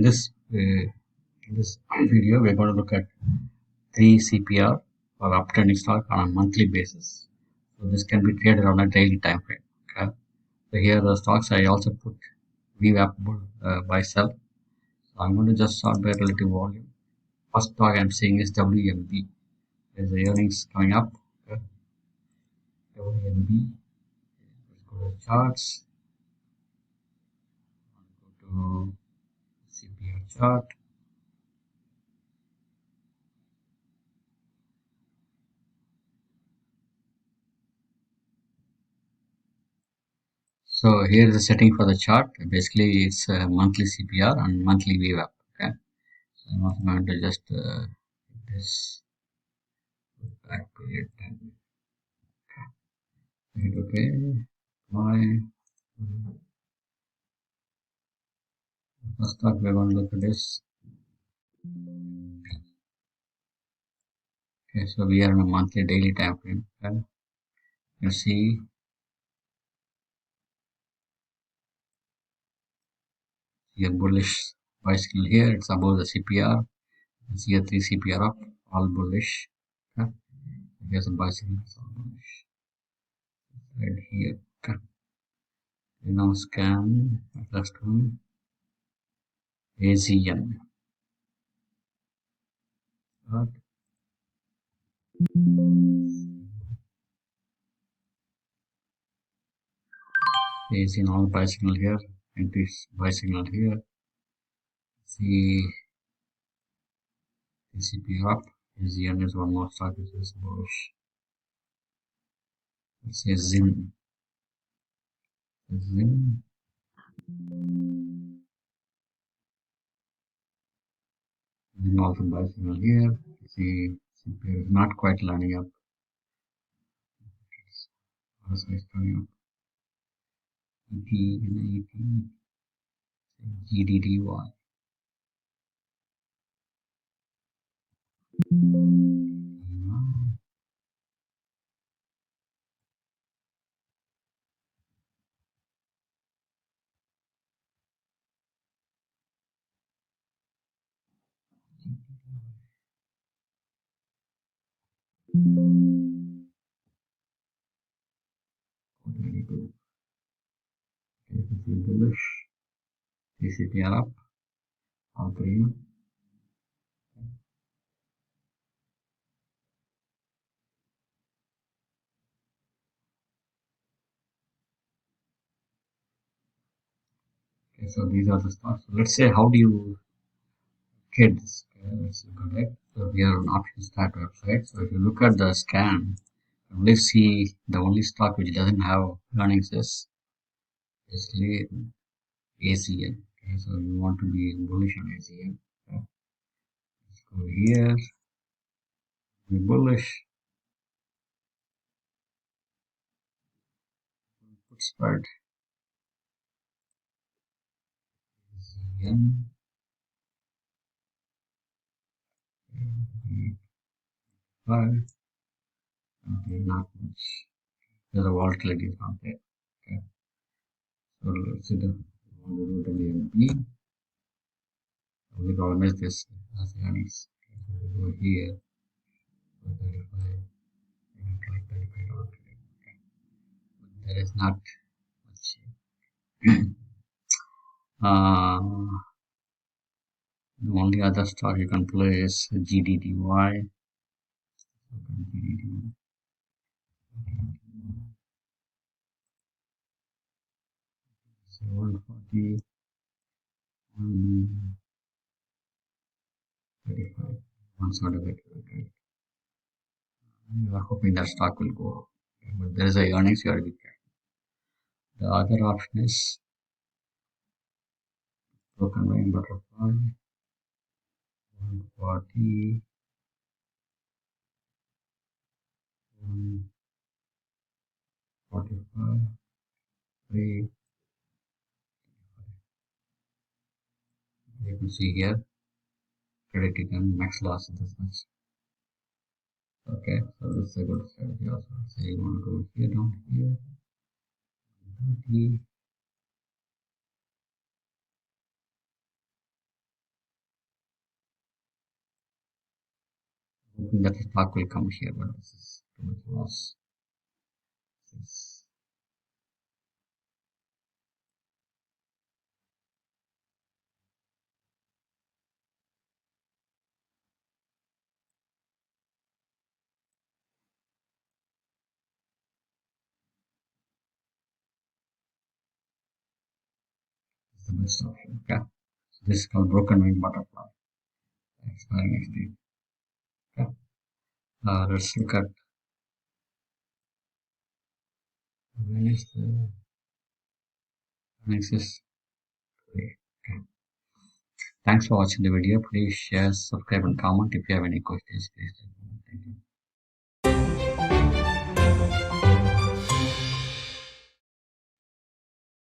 in this video, we're going to look at 3 CPR or uptrending stock on a monthly basis. So this can be traded on a daily time frame. Okay. So here are the stocks. I also put VWAP buy sell. So I'm going to just sort by relative volume. First stock I'm seeing is WMB. There's the earnings coming up. Okay. WMB. Let's go to charts. Go to CPR chart. So here is the setting for the chart. Basically, it's a monthly CPR and monthly VWAP. Okay. So I'm also going to just this back period and hit OK. Why? First stock we're going to look at this. Okay, so we are on a monthly daily time frame. Okay. You see a bullish bicycle here. It's above the CPR. You see a 3 CPR up, all bullish. Okay. Here's a bicycle, it's all bullish. Right here. Okay. We now scan the first one. AZN. Right. AZN all bicycle here. Entries bicycle here. See CPR up. AZN is one more stock which is bullish. Let's say Zim. Zim. Then also bicycle here. See CPR is not quite lining up. Also is coming up. EP and EP. GDDY. Bullish. CPR up. All three. Okay, so these are the stocks. So let's say how do you trade this? Okay, let's look at it. So we are on options type website. So if you look at the scan, you only see the only stock which doesn't have earnings is basically ACN. Okay, so you want to be bullish on ACN. Okay. Let's go here. Be bullish. Put spread. ACN. Five. Okay, not much. The volatility is not there. Okay. So let's say we want to do WMP. The only problem is this as the earnings. Okay, so we go here. 35. Like 35 okay. But there is not much. The only other stock you can play is GDDY. GDDY. 140. 35. One sort of it. Okay. You are hoping that stock will go up. Okay, but there is a earnings you are to be careful. The other option is broken line butterfly. 140. 145. 3. You can see here predicted and max loss in this much. Okay, so this is a good strategy also. So you want to go here down here. 30. hoping that the stock will come here, but this is too much loss. This is the best option. Okay. So this is called broken wing butterfly. Expiring next day. Okay. Let's look at when is the next is today. Okay. Thanks for watching the video. Please share, subscribe, and comment if you have any questions. Please.